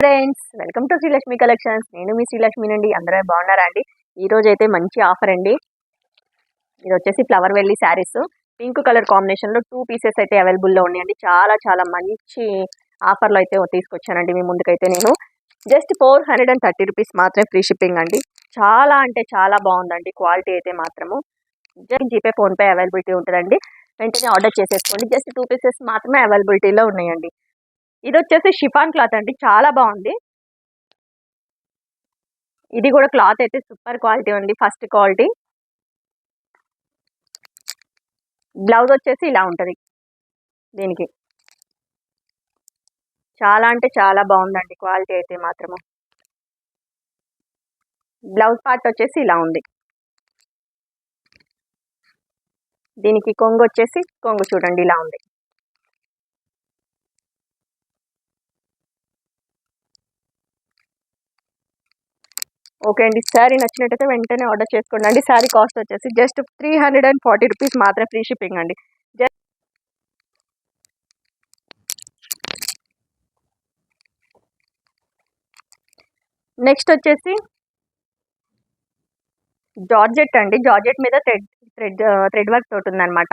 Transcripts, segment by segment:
Friends, welcome to Srilakshmi collections. నేను మీ శ్రీలక్ష్మి నండి. అందరూ బాగున్నారా అండి? ఈ రోజు అయితే మంచి ఆఫర్ అండి. ఇది వచ్చేసి ఫ్లవర్ వెల్లి శారీస్ పింక్ కలర్ కాంబినేషన్ లో 2 పీసెస్ అయితే అవైలబుల్ లో ఉన్నాయండి. చాలా చాలా మంచి ఆఫర్ లో అయితే తీసుకొచ్చానండి మీ ముందుకైతే. నేను జస్ట్ 430 రూపీస్ మాత్రమే ఫ్రీ షిప్పింగ్ అండి. చాలా అంటే చాలా బాగుందండి క్వాలిటీ అయితే మాత్రము. జీపే ఫోన్ పే అవైలబిలిటీ ఉంటుందండి. వెంటనే ఆర్డర్ చేసేసుకోండి. జస్ట్ 2 పీసెస్ మాత్రమే అవైలబిలిటీలో ఉన్నాయండి. ఇది వచ్చేసి షిఫాన్ క్లాత్ అండి, చాలా బాగుంది. ఇది కూడా క్లాత్ అయితే సూపర్ క్వాలిటీ ఉంది, ఫస్ట్ క్వాలిటీ. బ్లౌజ్ వచ్చేసి ఇలా ఉంటుంది. దీనికి చాలా అంటే చాలా బాగుందండి క్వాలిటీ అయితే మాత్రము. బ్లౌజ్ పార్ట్ వచ్చేసి ఇలా ఉంది. దీనికి కొంగు వచ్చేసి కొంగు చూడండి ఇలా ఉంది. ఓకే అండి, శారీ నచ్చినట్టయితే వెంటనే ఆర్డర్ చేసుకోండి అండి. శారీ కాస్ట్ వచ్చేసి జస్ట్ 340 రూపీస్ మాత్రమే ఫ్రీ షిప్పింగ్ అండి. నెక్స్ట్ వచ్చేసి జార్జెట్ అండి. జార్జెట్ మీద థ్రెడ్ వర్క్ తోటి ఉందన్నమాట.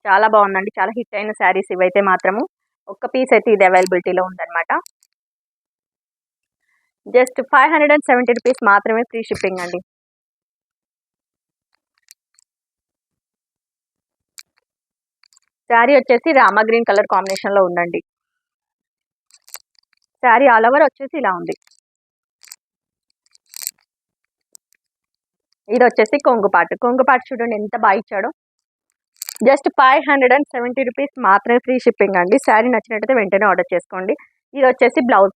చాలా బాగుందండి, చాలా హిట్ అయిన శారీస్ ఇవైతే మాత్రము. ఒక్క పీస్ అయితే ఇది అవైలబిలిటీలో ఉందన్నమాట. జస్ట్ 570 రూపీస్ మాత్రమే ఫ్రీ షిప్పింగ్ అండి. శారీ వచ్చేసి రామా గ్రీన్ కలర్ కాంబినేషన్ లో ఉందండి. శారీ ఆల్ ఓవర్ వచ్చేసి ఇలా ఉంది. ఇది వచ్చేసి కొంగుపాటు చూడండి ఎంత బాగా ఇచ్చాడో. జస్ట్ 570 రూపీస్ మాత్రమే ఫ్రీ షిప్పింగ్ అండి. శారీ నచ్చినట్టయితే వెంటనే ఆర్డర్ చేసుకోండి. ఇది వచ్చేసి బ్లౌజ్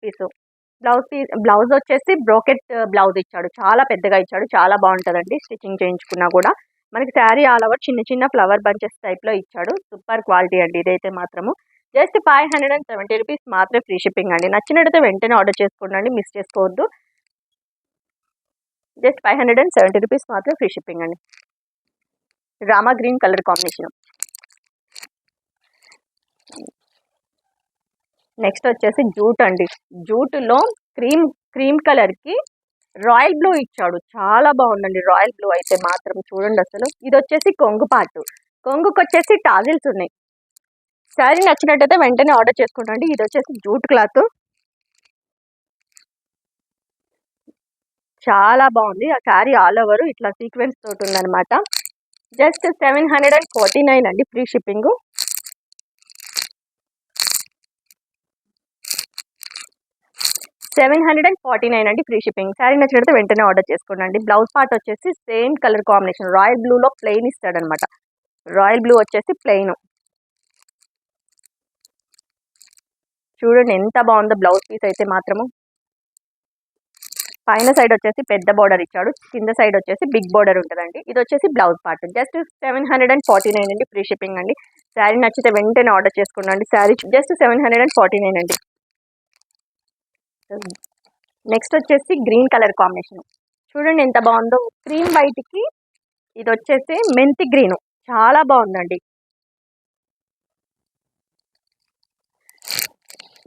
వచ్చేసి బ్రోకెట్ బ్లౌజ్ ఇచ్చాడు, చాలా పెద్దగా ఇచ్చాడు, చాలా బాగుంటుందండి. స్టిచ్చింగ్ చేయించుకున్నా కూడా మనకి శారీ ఆల్ ఓవర్ చిన్న చిన్న ఫ్లవర్ బంచెస్ టైప్లో ఇచ్చాడు. సూపర్ క్వాలిటీ అండి ఇదైతే మాత్రము. జస్ట్ 570 రూపీస్ మాత్రమే ఫ్రీ షిప్పింగ్ అండి. నచ్చినట్టయితే వెంటనే ఆర్డర్ చేసుకోండి, మిస్ చేసుకోవద్దు. జస్ట్ 570 రూపీస్ మాత్రమే ఫ్రీ షిప్పింగ్ అండి. Rama green colour combination. Next వచ్చేసి జూట్ అండి. జూట్లో క్రీమ్ కలర్కి రాయల్ బ్లూ ఇచ్చాడు, చాలా బాగుందండి. రాయల్ బ్లూ అయితే మాత్రం చూడండి అసలు. ఇది వచ్చేసి కొంగుకి వచ్చేసి టాజిల్స్ ఉన్నాయి. శారీ నచ్చినట్టయితే వెంటనే ఆర్డర్ చేసుకోండి. ఇది వచ్చేసి జూట్ క్లాత్, చాలా బాగుంది. ఆ శారీ ఆల్ ఓవర్ ఇట్లా సీక్వెన్స్ తోటి ఉందన్నమాట. జస్ట్ 749 అండి ఫ్రీ షిప్పింగ్. అండి ఫ్రీ షిప్పింగ్. శారీ నచ్చినట్టు వెంటనే ఆర్డర్ చేసుకోండి. బ్లౌజ్ పార్ట్ వచ్చేసి సేమ్ కలర్ కాంబినేషన్ రాయల్ బ్లూలో ప్లెయిన్ ఇస్తాడనమాట. రాయల్ బ్లూ వచ్చేసి ప్లెయిన్. చూడండి ఎంత బాగుందో బ్లౌజ్ పీస్ అయితే మాత్రము. పైన సైడ్ వచ్చేసి పెద్ద బోర్డర్ ఇచ్చాడు, కింద సైడ్ వచ్చేసి బిగ్ బోర్డర్ ఉంటుందండి. ఇది వచ్చేసి బ్లౌజ్ పార్ట్. జస్ట్ 749 అండి ఫ్రీ షిప్పింగ్ అండి. శారీ నచ్చితే వెంటనే ఆర్డర్ చేసుకోండి. శారీ జస్ట్ 749 అండి. నెక్స్ట్ వచ్చేసి గ్రీన్ కలర్ కాంబినేషన్ చూడండి ఎంత బాగుందో. క్రీమ్ వైట్కి ఇది వచ్చేసి మెంతి గ్రీన్, చాలా బాగుందండి.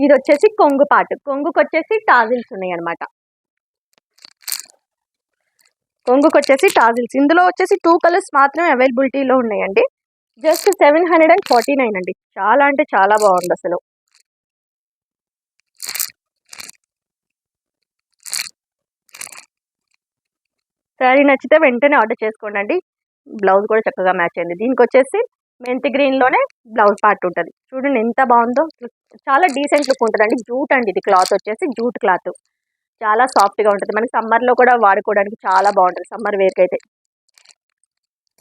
ఇది వచ్చేసి కొంగుకి వచ్చేసి టాజిల్స్ ఉన్నాయి అనమాట. కొంగుకి వచ్చేసి టాజిల్స్. ఇందులో వచ్చేసి 2 కలర్స్ మాత్రమే అవైలబిలిటీలో ఉన్నాయండి. జస్ట్ 749 అండి. చాలా అంటే చాలా బాగుంది అసలు. శారీ నచ్చితే వెంటనే ఆర్డర్ చేసుకోండి. బ్లౌజ్ కూడా చక్కగా మ్యాచ్ అయింది. దీనికి వచ్చేసి మెంతి గ్రీన్లోనే బ్లౌజ్ పార్ట్ ఉంటుంది. చూడండి ఎంత బాగుందో, చాలా డీసెంట్ లుక్ ఉంటుందండి. జూట్ అండి ఇది. క్లాత్ వచ్చేసి జూట్ క్లాత్, చాలా సాఫ్ట్గా ఉంటుంది. మనకి సమ్మర్లో కూడా వాడుకోవడానికి చాలా బాగుంటుంది. సమ్మర్ వేర్కి అయితే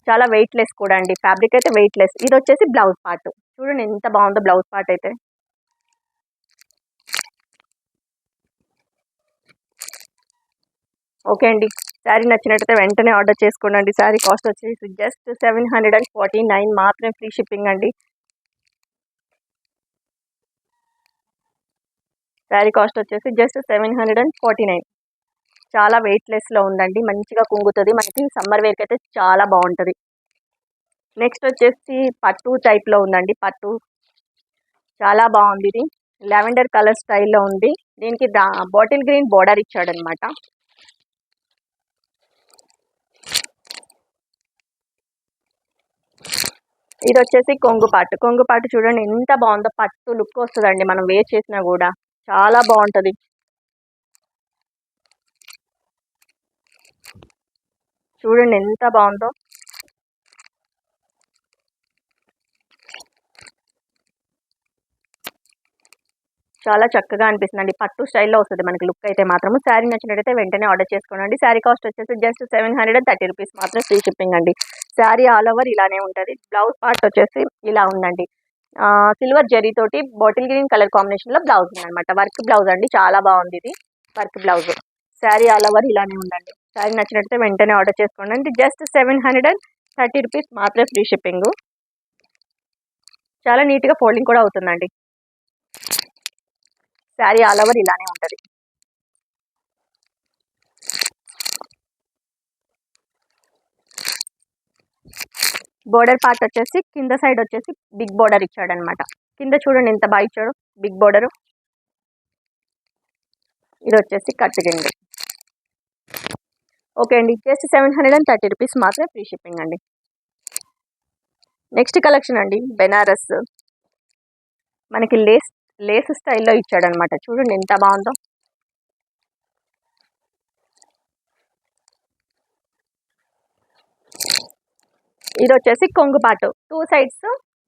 చాలా వెయిట్లెస్ కూడా అండి. ఫ్యాబ్రిక్ అయితే వెయిట్లెస్. ఇది వచ్చేసి బ్లౌజ్ పార్ట్. చూడండి ఎంత బాగుందో బ్లౌజ్ పార్ట్ అయితే. ఓకే అండి, శారీ నచ్చినట్టయితే వెంటనే ఆర్డర్ చేసుకోండి. శారీ కాస్ట్ వచ్చేసి జస్ట్ 749 మాత్రమే ఫ్రీ షిప్పింగ్ అండి. శారీ కాస్ట్ వచ్చేసి జస్ట్ 749. చాలా వెయిట్లెస్లో ఉందండి, మంచిగా కుంగుతుంది. మనకి సమ్మర్ వేర్కి అయితే చాలా బాగుంటుంది. నెక్స్ట్ వచ్చేసి పట్టు టైప్లో ఉందండి. పట్టు చాలా బాగుంది. ఇది లావెండర్ కలర్ స్టైల్లో ఉంది. దీనికి బాటిల్ గ్రీన్ బోర్డర్ ఇచ్చాడనమాట. ఇది వచ్చేసి కొంగు పాటు చూడండి ఎంత బాగుందో, పట్టు లుక్ వస్తుందండి మనం వేర్ చేసినా కూడా చాలా బాగుంటుంది. చూడండి ఎంత బాగుందో. చాలా చక్కగా అనిపిస్తుందండి. పట్టు స్టైల్లో వస్తుంది మనకి లుక్ అయితే మాత్రం. శారీ నచ్చినట్టయితే వెంటనే ఆర్డర్ చేసుకోండి. శారీ కాస్ట్ వచ్చేసి జస్ట్ 730 రూపీస్ మాత్రం, ఫ్రీ షిప్పింగ్ అండి. శారీ ఆల్ ఓవర్ ఇలానే ఉంటుంది. బ్లౌజ్ పార్ట్ వచ్చేసి ఇలా ఉందండి. సిల్వర్ జరీ తోటి బాటిల్ గ్రీన్ కలర్ కాంబినేషన్లో బ్లౌజ్ ఉందన్నమాట. వర్క్ బ్లౌజ్ అండి, చాలా బాగుంది ఇది work blouse. Sari all over ఇలానే ఉందండి. శారీ నచ్చినట్టయితే వెంటనే ఆర్డర్ చేసుకోండి. జస్ట్ 730 రూపీస్ మాత్రమే, ఫ్రీ షిప్పింగ్. చాలా నీట్గా ఫోల్డింగ్ కూడా అవుతుందండి. శారీ ఆల్ ఓవర్ ఇలానే ఉంటుంది. బోర్డర్ పార్ట్ వచ్చేసి కింద సైడ్ వచ్చేసి బిగ్ బోర్డర్ ఇచ్చాడనమాట. కింద చూడండి ఎంత బాగా ఇచ్చాడు బిగ్ బోర్డర్. ఇది వచ్చేసి కట్టుగిండి. ఓకే అండి, జస్ట్ 730 రూపీస్ మాత్రమే, ఫ్రీ షిప్పింగ్ అండి. నెక్స్ట్ కలెక్షన్ అండి, బెనారస్. మనకి లేస్ స్టైల్లో ఇచ్చాడనమాట. చూడండి ఎంత బాగుందో. ఇది వచ్చేసి కొంగు పాటు, 2 సైడ్స్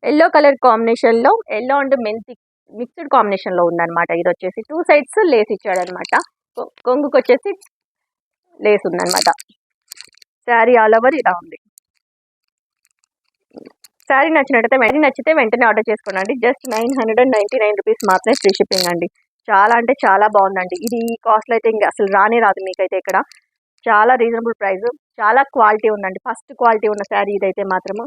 ఎల్లో కలర్ కాంబినేషన్లో, ఎల్లో అండ్ మెంతి మిక్స్డ్ కాంబినేషన్లో ఉందన్నమాట. ఇది వచ్చేసి 2 సైడ్స్ లేస్ ఇచ్చాడనమాట. కొంగుకి వచ్చేసి లేస్ ఉందన్నమాట. శారీ ఆల్ ఓవర్ ఇలా ఉంది. శారీ నచ్చితే వెంటనే ఆర్డర్ చేసుకోండి. జస్ట్ 999 రూపీస్ మాత్రమే, ఫ్రీ షిప్పింగ్ అండి. చాలా అంటే చాలా బాగుందండి. ఇది కాస్ట్లో అయితే ఇంకా అసలు రానే రాదు మీకైతే ఇక్కడ. చాలా రీజనబుల్ ప్రైస్, చాలా క్వాలిటీ ఉందండి. ఫస్ట్ క్వాలిటీ ఉన్న శారీ ఇదైతే మాత్రము.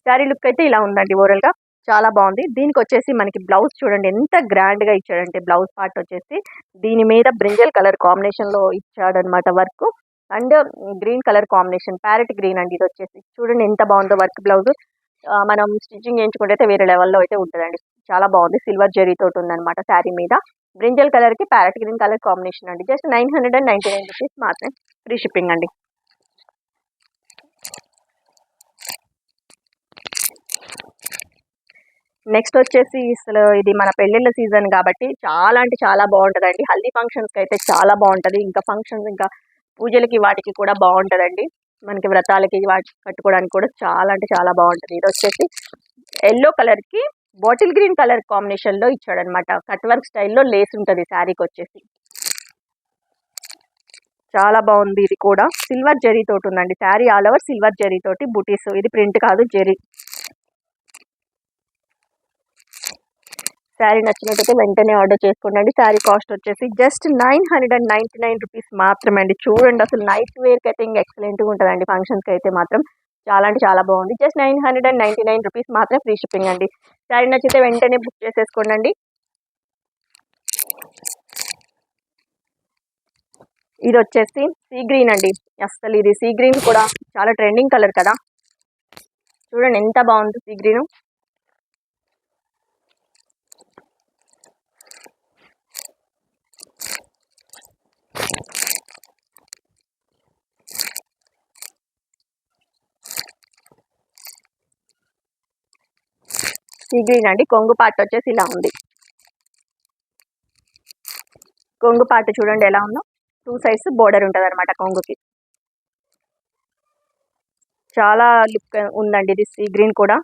శారీ లుక్ అయితే ఇలా ఉందండి ఓవరాల్గా, చాలా బాగుంది. దీనికి వచ్చేసి మనకి బ్లౌజ్ చూడండి ఎంత గ్రాండ్గా ఇచ్చాడంటే, బ్లౌజ్ పార్ట్ వచ్చేసి దీని మీద బ్రింజల్ కలర్ కాంబినేషన్లో ఇచ్చాడనమాట work. And green colour combination, parrot green అండి. ఇది వచ్చేసి చూడండి ఎంత బాగుందో వర్క్ బ్లౌజ్. మనం స్టిచ్చింగ్ చేయించుకుంటే అయితే వేరే లెవెల్లో అయితే ఉంటుందండి. చాలా బాగుంది. సిల్వర్ జరీతో ఉందన్నమాట శారీ మీద. బ్రింజల్ కలర్కి ప్యారెట్ గ్రీన్ కలర్ కాంబినేషన్ అండి. జస్ట్ 999 రూపీస్ మాత్రమే, ఫ్రీ షిప్పింగ్ అండి. నెక్స్ట్ వచ్చేసి అసలు ఇది మన పెళ్ళిళ్ళ సీజన్ కాబట్టి చాలా అంటే చాలా బాగుంటుందండి. హల్దీ ఫంక్షన్స్కి అయితే చాలా బాగుంటుంది. ఇంకా ఫంక్షన్స్, ఇంకా పూజలకి వాటికి కూడా బాగుంటుందండి. మనకి వ్రతాలకి వాటి కట్టుకోవడానికి కూడా చాలా అంటే చాలా బాగుంటుంది. ఇది వచ్చేసి ఎల్లో కలర్కి బాటిల్ గ్రీన్ కలర్ కాంబినేషన్లో ఇచ్చాడనమాట. కట్ వర్క్ స్టైల్లో లేస్ ఉంటుంది శారీకి వచ్చేసి. చాలా బాగుంది. ఇది కూడా సిల్వర్ జరీ తోటి ఉందండి. Sari all over silver zari తోటి బుటీస్. ఇది ప్రింట్ కాదు, జరీ. శారీ నచ్చినట్టయితే వెంటనే ఆర్డర్ చేసుకోండి. శారీ కాస్ట్ వచ్చేసి జస్ట్ 999 రూపీస్ మాత్రమే అండి. చూడండి అసలు నైట్ వేర్కి అయితే ఇంకా ఎక్సలెంట్గా ఉంటుందండి. ఫంక్షన్స్కి అయితే మాత్రం చాలా అంటే చాలా బాగుంది. జస్ట్ 999 రూపీస్ మాత్రమే, ఫ్రీ షిప్పింగ్ అండి. శారీ నచ్చితే వెంటనే బుక్ చేసేసుకోండి. ఇది వచ్చేసి సీ గ్రీన్ అండి. అసలు ఇది సీ గ్రీన్ కూడా చాలా ట్రెండింగ్ కలర్ కదా. చూడండి ఎంత బాగుంది సీ గ్రీన్. సీ గ్రీన్ అండి. కొంగు పార్ట్ వచ్చేసి ఇలా ఉంది. కొంగు పార్ట్ చూడండి ఎలా ఉందో. 2 సైడ్స్ బోర్డర్ ఉంటుంది అనమాట కొంగుకి. చాలా లుక్ ఉందండి ఇది సీ గ్రీన్ కూడా.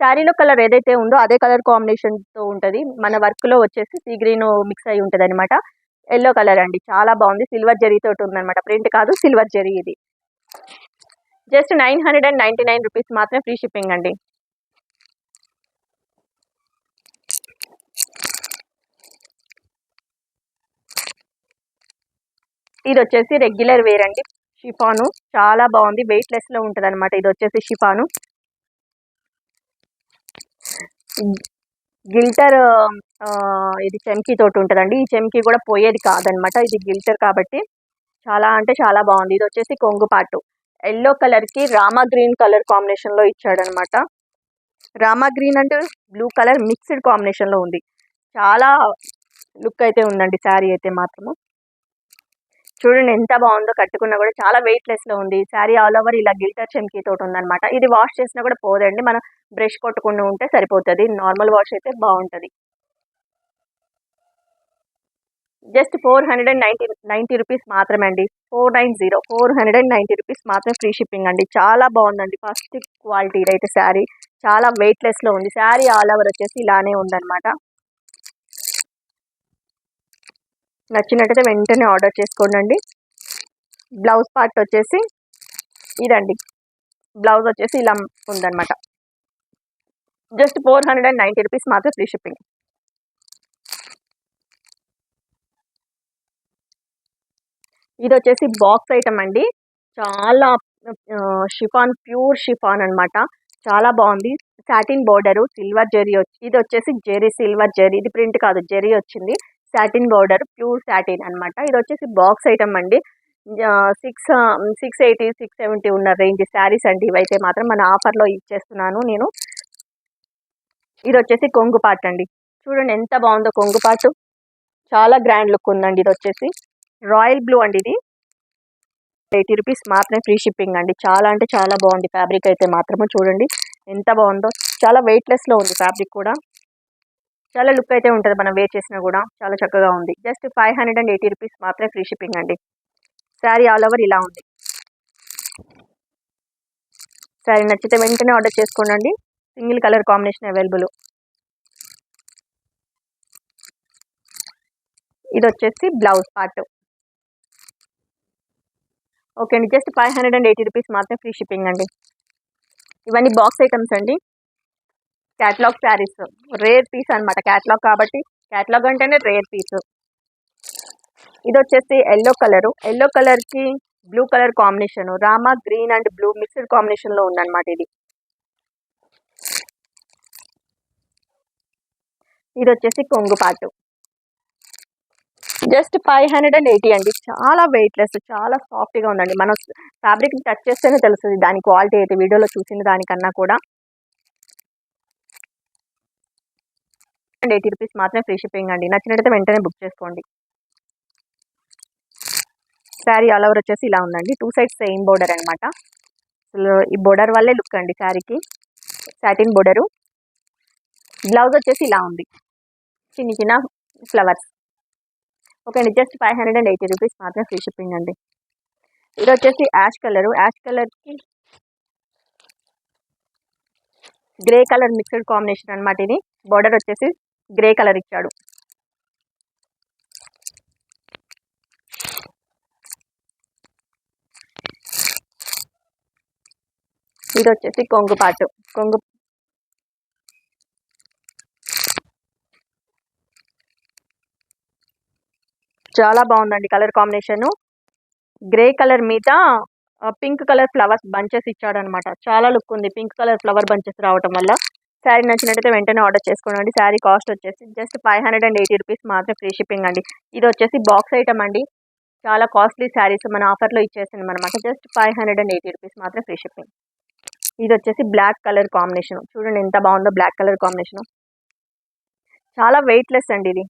శారీలో కలర్ ఏదైతే ఉందో అదే కలర్ కాంబినేషన్తో ఉంటుంది. మన వర్క్లో వచ్చేసి సీ గ్రీన్ మిక్స్ అయి ఉంటుంది అనమాట. ఎల్లో కలర్ అండి, చాలా బాగుంది. సిల్వర్ జరీతో ఉందన్నమాట. ప్రింట్ కాదు, సిల్వర్ జరీ. ఇది జస్ట్ 999 రూపీస్ మాత్రమే, ఫ్రీ షిప్పింగ్ అండి. ఇది వచ్చేసి రెగ్యులర్ వేర్ అండి. షిఫాను చాలా బాగుంది, వెయిట్లెస్లో ఉంటుంది అనమాట. ఇది వచ్చేసి షిఫాను. గిల్టర్ ఇది చెమ్కీ తోటి ఉంటుందండి. ఈ చెమ్కీ కూడా పోయేది కాదనమాట, ఇది గిల్టర్ కాబట్టి చాలా అంటే చాలా బాగుంది. ఇది వచ్చేసి కొంగు పాటు ఎల్లో కలర్కి రామా గ్రీన్ కలర్ కాంబినేషన్లో ఇచ్చాడనమాట. Rama green and blue colour mixed కాంబినేషన్లో ఉంది. చాలా లుక్ అయితే ఉందండి శారీ అయితే మాత్రము. చూడండి ఎంత బాగుందో, కట్టుకున్నా కూడా చాలా వెయిట్లెస్లో ఉంది. శారీ ఆల్ ఓవర్ ఇలా గిల్టర్ చెమ్కీ తోటి ఉందన్నమాట. ఇది వాష్ చేసినా కూడా పోదండి, మనం బ్రష్ కొట్టుకుండా ఉంటే సరిపోతుంది. నార్మల్ వాష్ అయితే బాగుంటుంది. జస్ట్ 490 రూపీస్ మాత్రమే అండి. 490 రూపీస్ మాత్రమే, ఫ్రీ షిప్పింగ్ అండి. చాలా బాగుందండి, ఫస్ట్ క్వాలిటీ అయితే శారీ చాలా వెయిట్లెస్లో ఉంది. శారీ ఆల్ ఓవర్ వచ్చేసి ఇలానే ఉందన్నమాట. నచ్చినట్టయితే వెంటనే ఆర్డర్ చేసుకోండి. బ్లౌజ్ పార్ట్ వచ్చేసి ఇదండి, బ్లౌజ్ వచ్చేసి ఇలా ఉందన్నమాట. జస్ట్ 490 రూపీస్ మాత్రం, ఫ్రీ షిప్పింగ్. ఇది వచ్చేసి బాక్స్ ఐటమ్ అండి. చాలా షిఫాన్, ప్యూర్ షిఫాన్ అనమాట. చాలా బాగుంది. సాటిన్ బోర్డరు, సిల్వర్ జెరీ ఇది వచ్చేసి జెరీ, సిల్వర్ జెరీ, ఇది ప్రింట్ కాదు జెరీ వచ్చింది. సాటిన్ బోర్డర్, ప్యూర్ సాటిన్ అనమాట. ఇది వచ్చేసి బాక్స్ ఐటమ్ అండి. 680 670 ఉన్న రేంజ్ శారీస్ అండి ఇవైతే మాత్రం మన ఆఫర్లో ఇచ్చేస్తున్నాను నేను. ఇది వచ్చేసి కొంగు పార్ట్ అండి. చూడండి ఎంత బాగుందో కొంగు పార్ట్, చాలా గ్రాండ్ లుక్ ఉందండి. ఇది వచ్చేసి రాయల్ బ్లూ అండి. ఇది 80 రూపీస్ మాత్రమే, ఫ్రీ షిప్పింగ్ అండి. చాలా అంటే చాలా బాగుంది ఫ్యాబ్రిక్ అయితే మాత్రము. చూడండి ఎంత బాగుందో, చాలా వెయిట్లెస్లో ఉంది ఫ్యాబ్రిక్ కూడా. చాలా లుక్ అయితే ఉంటుంది, మనం వేర్ చేసినా కూడా చాలా చక్కగా ఉంది. జస్ట్ 580 రూపీస్ మాత్రమే, ఫ్రీ షిప్పింగ్ అండి. శారీ ఆల్ ఓవర్ ఇలా ఉంది. శారీ నచ్చితే వెంటనే ఆర్డర్ చేసుకోండి. Single colour combination available. ఇది వచ్చేసి బ్లౌజ్ పార్ట్. ఓకే అండి, జస్ట్ 580 రూపీస్ మాత్రమే, ఫ్రీ షిప్పింగ్ అండి. ఇవన్నీ బాక్స్ ఐటమ్స్ అండి. క్యాటలాగ్ శారీస్, రేర్ పీస్ అనమాట. క్యాటలాగ్ కాబట్టి, క్యాటలాగ్ అంటేనే రేర్ పీస్. ఇది వచ్చేసి ఎల్లో కలర్కి blue colour combination, Rama green and blue mixed కాంబినేషన్లో ఉందన్నమాట. ఇది వచ్చేసి కొంగు పాటు. జస్ట్ 580 అండి. చాలా వెయిట్లెస్, చాలా సాఫ్ట్గా ఉందండి. మనం ఫ్యాబ్రిక్ టచ్ చేస్తేనే తెలుస్తుంది దాని క్వాలిటీ అయితే, వీడియోలో చూసిన దానికన్నా కూడా. 80 రూపీస్ మాత్రమే, ఫ్రీ షిప్పింగ్ అండి. నచ్చినట్టయితే వెంటనే బుక్ చేసుకోండి. శారీ ఆల్ ఓవర్ వచ్చేసి ఇలా ఉందండి. 2 సైడ్స్ సేమ్ బోర్డర్ అనమాట. ఈ బోర్డర్ వల్లే లుక్ అండి శారీకి. Satin border. బ్లౌజ్ వచ్చేసి ఇలా ఉంది, చిన్న చిన్న ఫ్లవర్స్. ఓకే అండి, జస్ట్ 580 రూపీస్ మాత్రమే, ఫ్రీ షిప్పింగ్ అండి. ఇది వచ్చేసి యాష్ కలర్కి గ్రే కలర్ మిక్స్డ్ కాంబినేషన్ అనమాట. ఇది బోర్డర్ వచ్చేసి గ్రే కలర్ ఇచ్చాడు. ఇది వచ్చేసి కొంగు పాటు. చాలా బాగుందండి కలర్ కాంబినేషన్. గ్రే కలర్ మీద పింక్ కలర్ ఫ్లవర్స్ బంచెస్ ఇచ్చాడనమాట. చాలా లుక్ ఉంది పింక్ కలర్ ఫ్లవర్ బంచెస్ రావటం వల్ల. శారీ నచ్చినట్టయితే వెంటనే ఆర్డర్ చేసుకోండి. శారీ కాస్ట్ వచ్చేసి జస్ట్ 580 రూపీస్ మాత్రం, ఫ్రీ షిప్పింగ్ అండి. ఇది వచ్చేసి బాక్స్ ఐటమ్ అండి. చాలా కాస్ట్లీ శారీస్ మన ఆఫర్లో ఇచ్చేసింది అనమాట. జస్ట్ 580 రూపీస్ మాత్రం, ఫ్రీ షిప్పింగ్. ఇది వచ్చేసి బ్లాక్ కలర్ కాంబినేషన్. చూడండి ఎంత బాగుందో బ్లాక్ కలర్ కాంబినేషన్. చాలా వెయిట్లెస్ అండి ఇది.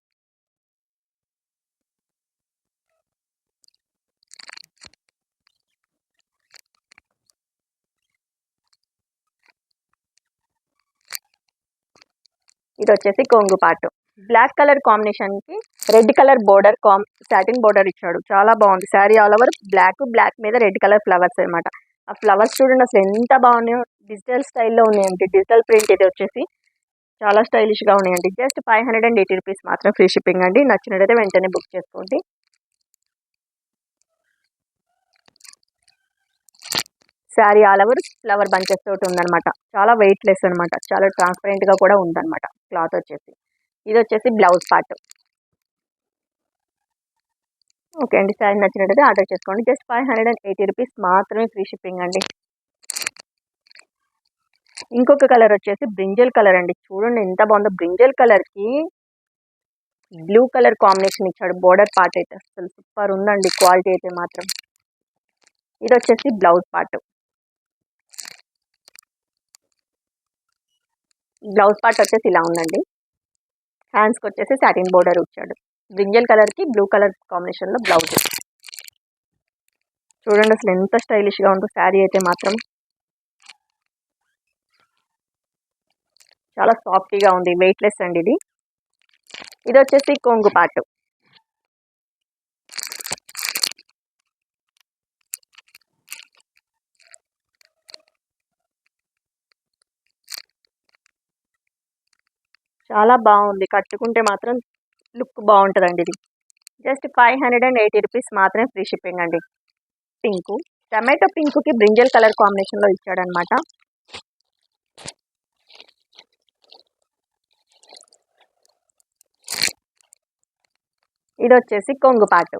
ఇది వచ్చేసి కొంగు పాటు. బ్లాక్ కలర్ కాంబినేషన్కి red colour border satin border ఇచ్చాడు. చాలా బాగుంది శారీ ఆల్ ఓవర్ బ్లాక్ మీద రెడ్ కలర్ ఫ్లవర్స్ అనమాట. ఆ ఫ్లవర్స్ చూడండి అసలు ఎంత బాగున్నాయో. డిజిటల్ స్టైల్లో ఉన్నాయండి, డిజిటల్ ప్రింట్. ఇది వచ్చేసి చాలా స్టైలిష్గా ఉన్నాయండి. జస్ట్ 580 రూపీస్ మాత్రం, ఫ్రీ షిప్పింగ్ అండి. నచ్చినట్టయితే వెంటనే బుక్ చేసుకోండి. Sari all over flower bunches తోటి ఉందన్నమాట. చాలా వెయిట్లెస్ అనమాట, చాలా ట్రాన్స్పరెంట్గా కూడా ఉందన్నమాట క్లాత్ వచ్చేసి. ఇది వచ్చేసి బ్లౌజ్ పార్ట్. ఓకే అండి, శారీ నచ్చినట్టయితే ఆర్డర్ చేసుకోండి. జస్ట్ 580 రూపీస్ మాత్రమే, ఫ్రీ షిప్పింగ్ అండి. ఇంకొక కలర్ వచ్చేసి బ్రింజల్ కలర్ అండి. చూడండి ఎంత బాగుందో. బ్రింజల్ కలర్కి బ్లూ కలర్ కాంబినేషన్ ఇచ్చాడు. బోర్డర్ పార్ట్ అయితే అసలు సూపర్ ఉందండి, క్వాలిటీ అయితే మాత్రం. ఇది వచ్చేసి బ్లౌజ్ పార్ట్. బ్లౌజ్ పార్ట్ వచ్చేసి ఇలా ఉందండి. హ్యాండ్స్కి వచ్చేసి సాటిన్ బోర్డర్ ఇచ్చాడు. బ్రింజల్ కలర్కి బ్లూ కలర్ కాంబినేషన్లో బ్లౌజ్. చూడండి అసలు ఎంత స్టైలిష్గా ఉందో శారీ అయితే మాత్రం. చాలా సాఫ్టీగా ఉంది, వెయిట్లెస్ అండి ఇది. ఇది వచ్చేసి కొంగు పార్ట్. చాలా బాగుంది, కట్టుకుంటే మాత్రం లుక్ బాగుంటుందండి ఇది. జస్ట్ 580 రూపీస్ మాత్రమే, ఫ్రీ షిప్పింగ్ అండి. పింకు, టమాటో పింక్కి బ్రింజల్ కలర్ కాంబినేషన్లో ఇచ్చాడనమాట. ఇది వచ్చేసి కొంగు part.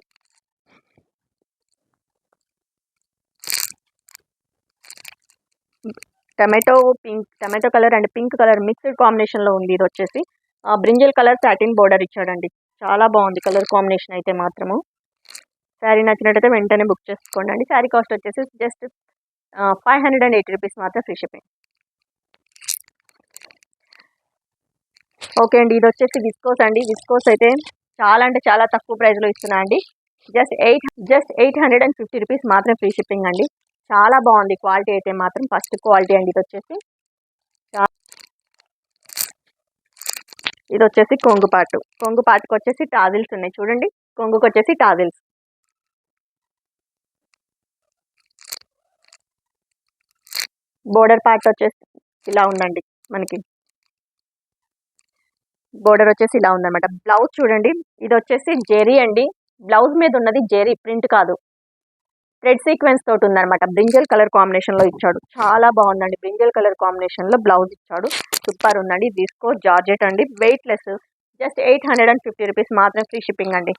Tomato colour and pink colour mixed కాంబినేషన్లో ఉంది. ఇది వచ్చేసి బ్రింజల్ కలర్ సాటిన్ బోర్డర్ ఇచ్చాడండి. చాలా బాగుంది కలర్ కాంబినేషన్ అయితే మాత్రము. శారీ నచ్చినట్టయితే వెంటనే బుక్ చేసుకోండి అండి. శారీ కాస్ట్ వచ్చేసి జస్ట్ 580 రూపీస్ మాత్రం, ఫ్రీ షిప్పింగ్. ఓకే అండి, ఇది వచ్చేసి విస్కోస్ అండి. విస్కోస్ అయితే చాలా అంటే చాలా తక్కువ ప్రైస్లో ఇస్తున్నా అండి. జస్ట్ 850 రూపీస్ మాత్రం, ఫ్రీ షిప్పింగ్ అండి. చాలా బాగుంది క్వాలిటీ అయితే మాత్రం, ఫస్ట్ క్వాలిటీ అండి. ఇది వచ్చేసి కొంగు పాటు. కొంగు పాటుకు వచ్చేసి టాజిల్స్ ఉన్నాయి చూడండి. కొంగుకు వచ్చేసి టాజిల్స్. బోర్డర్ పార్ట్ వచ్చేసి ఇలా ఉందండి మనకి. బోర్డర్ వచ్చేసి ఇలా ఉందన్నమాట. బ్లౌజ్ చూడండి, ఇది వచ్చేసి జెరీ అండి. బ్లౌజ్ మీద ఉన్నది జెరీ ప్రింట్ కాదు, థ్రెడ్ సీక్వెన్స్ తోటి ఉందన్నమాట. బ్రింజల్ కలర్ కాంబినేషన్ లో ఇచ్చాడు. చాలా బాగుందండి, బ్రింజల్ కలర్ కాంబినేషన్ లో బ్లౌజ్ ఇచ్చాడు. సూపర్ ఉందండి. డిస్కో జార్జెట్ అండి, వెయిట్ లెస్. జస్ట్ 850 రూపీస్ మాత్రం, ఫ్రీ షిప్పింగ్ అండి.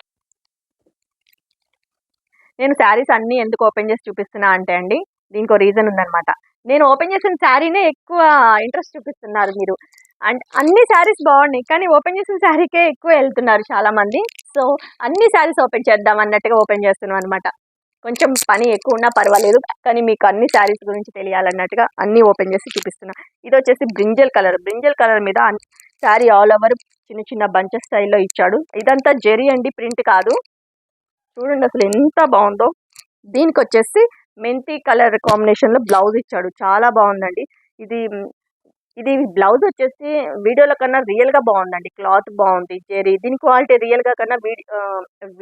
నేను శారీస్ అన్నీ ఎందుకు ఓపెన్ చేసి చూపిస్తున్నా అంటే అండి, దీనికి రీజన్ ఉందన్నమాట. నేను ఓపెన్ చేసిన శారీనే ఎక్కువ ఇంట్రెస్ట్ చూపిస్తున్నారు మీరు. అండ్ అన్ని శారీస్ బాగున్నాయి, కానీ ఓపెన్ చేసిన శారీకే ఎక్కువ వెళ్తున్నారు చాలా మంది. సో అన్ని శారీస్ ఓపెన్ చేద్దాం అన్నట్టుగా ఓపెన్ చేస్తున్నాం అనమాట. కొంచెం పని ఎక్కువ ఉన్నా పర్వాలేదు, కానీ మీకు అన్ని శారీస్ గురించి తెలియాలన్నట్టుగా అన్ని ఓపెన్ చేసి చూపిస్తున్నా. ఇది వచ్చేసి బ్రింజల్ కలర్. బ్రింజల్ కలర్ మీద శారీ ఆల్ ఓవర్ చిన్న చిన్న బంచెస్ స్టైల్లో ఇచ్చాడు. ఇదంతా జెరీ అండి, ప్రింట్ కాదు. చూడండి అసలు ఎంత బాగుందో. దీనికి వచ్చేసి మెంతి కలర్ కాంబినేషన్ లో బ్లౌజ్ ఇచ్చాడు. చాలా బాగుందండి. ఇది ఇది బ్లౌజ్ వచ్చేసి వీడియోలో కన్నా రియల్ గా బాగుందండి. క్లాత్ బాగుంది, జెరీ. దీని క్వాలిటీ రియల్ గా కన్నా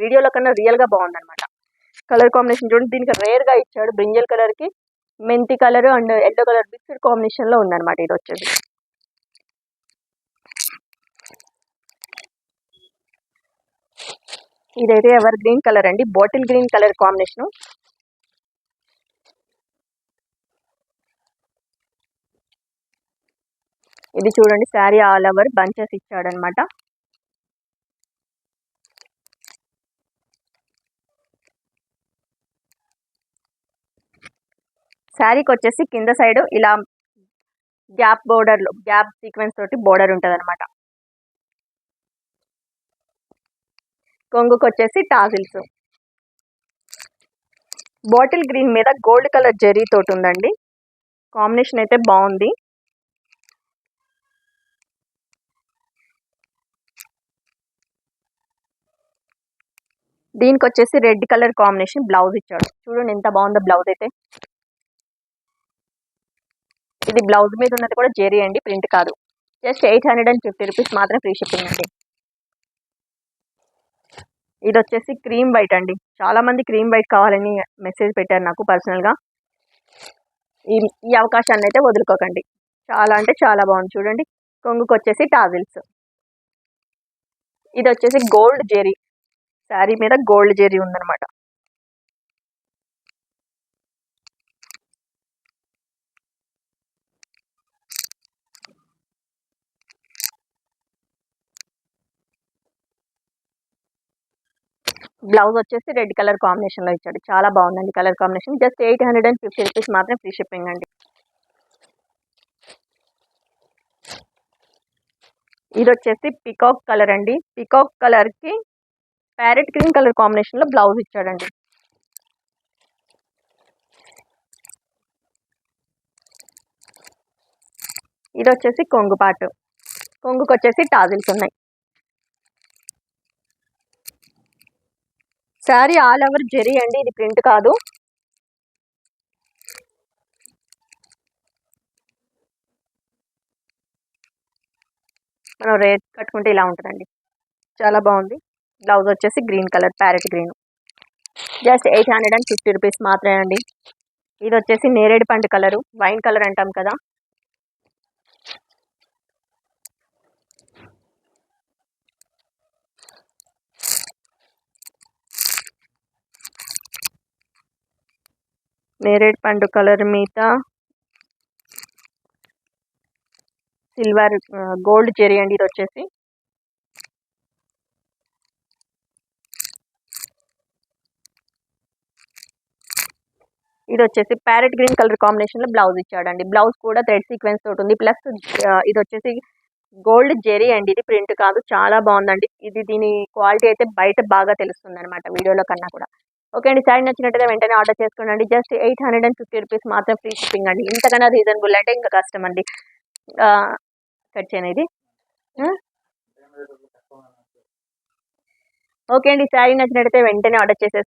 వీడియోలో కన్నా రియల్ గా బాగుంది అనమాట. కలర్ కాంబినేషన్ చూడండి, దీనికి రేర్ గా ఇచ్చాడు. బ్రింజల్ కలర్ కి మెంతి colour and yellow colour mixed combination లో ఉందన్నమాట. ఇది వచ్చేసి ఇదైతే ఎవర్ గ్రీన్ కలర్ అండి, బాటిల్ గ్రీన్ కలర్ కాంబినేషన్. ఇది చూడండి, శారీ ఆల్ ఓవర్ బంచెస్ ఇచ్చాడనమాట. శారీకి వచ్చేసి కింద సైడ్ ఇలా గ్యాప్ సీక్వెన్స్ తోటి బోర్డర్ ఉంటుంది అనమాట. కొంగుకు వచ్చేసి టాజిల్స్. బాటిల్ గ్రీన్ మీద గోల్డ్ కలర్ జెరీ తోటి ఉందండి. కాంబినేషన్ అయితే బాగుంది. దీనికి వచ్చేసి రెడ్ కలర్ కాంబినేషన్ బ్లౌజ్ ఇచ్చాడు. చూడండి ఎంత బాగుందో బ్లౌజ్ అయితే. ఇది బ్లౌజ్ మీద ఉన్నది కూడా జెరీ అండి, ప్రింట్ కాదు. జస్ట్ 850 రూపీస్ మాత్రం, ఫ్రీ షిప్పింగ్ అండి. ఇది వచ్చేసి క్రీమ్ వైట్ అండి. చాలా మంది క్రీమ్ వైట్ కావాలని మెసేజ్ పెట్టారు నాకు పర్సనల్గా. ఈ అవకాశాన్ని అయితే వదులుకోకండి. చాలా అంటే చాలా బాగుంది చూడండి. కొంగుకు వచ్చేసి టాజిల్స్. ఇది వచ్చేసి గోల్డ్ జెరీ. శారీ మీద గోల్డ్ జెరీ ఉందన్నమాట. బ్లౌజ్ వచ్చేసి రెడ్ కలర్ కాంబినేషన్లో ఇచ్చాడు. చాలా బాగుందండి కలర్ కాంబినేషన్. జస్ట్ 850 రూపీస్ మాత్రం ఫ్రీ షిప్పింగ్ అండి. ఇది వచ్చేసి పికాక్ కలర్ అండి. పికాక్ కలర్కి ప్యారెట్ గ్రీన్ కలర్ కాంబినేషన్లో బ్లౌజ్ ఇచ్చాడండి. ఇది వచ్చేసి కొంగు పాటు. కొంగుకి వచ్చేసి టాజిల్స్ ఉన్నాయి. శారీ ఆల్ ఓవర్ జెరీ అండి, ఇది ప్రింట్ కాదు. మనం రేట్ కట్టుకుంటే ఇలా ఉంటుందండి. చాలా బాగుంది. బ్లౌజ్ వచ్చేసి green colour, parrot green. Just 850 rupees మాత్రమే అండి. ఇది వచ్చేసి నేరేడు పండు కలరు, వైన్ కలర్ అంటాం కదా. నేరేడు పండు కలర్ మీద సిల్వర్ గోల్డ్ జెరీ అండి. ఇది వచ్చేసి ప్యారెట్ గ్రీన్ కలర్ కాంబినేషన్లో బ్లౌజ్ ఇచ్చాడండి. బ్లౌజ్ కూడా థ్రెడ్ సీక్వెన్స్ తోటి ఉంది. ప్లస్ ఇది వచ్చేసి గోల్డ్ జెరీ అండి, ఇది ప్రింట్ కాదు. చాలా బాగుందండి. దీని క్వాలిటీ అయితే బయట బాగా తెలుస్తుంది అనమాట వీడియోలో కన్నా కూడా. ఓకే అండి, శారీ నచ్చినట్టయితే వెంటనే ఆర్డర్ చేసుకోండి. జస్ట్ 850 రూపీస్ మాత్రం ఫ్రీ షిప్పింగ్ అండి. ఇంతకన్నా రీజనబుల్ అంటే ఇంకా కష్టం అండి. కట్ చేయనేది. ఓకే అండి, శారీ నచ్చినట్టయితే వెంటనే ఆర్డర్ చేసేసి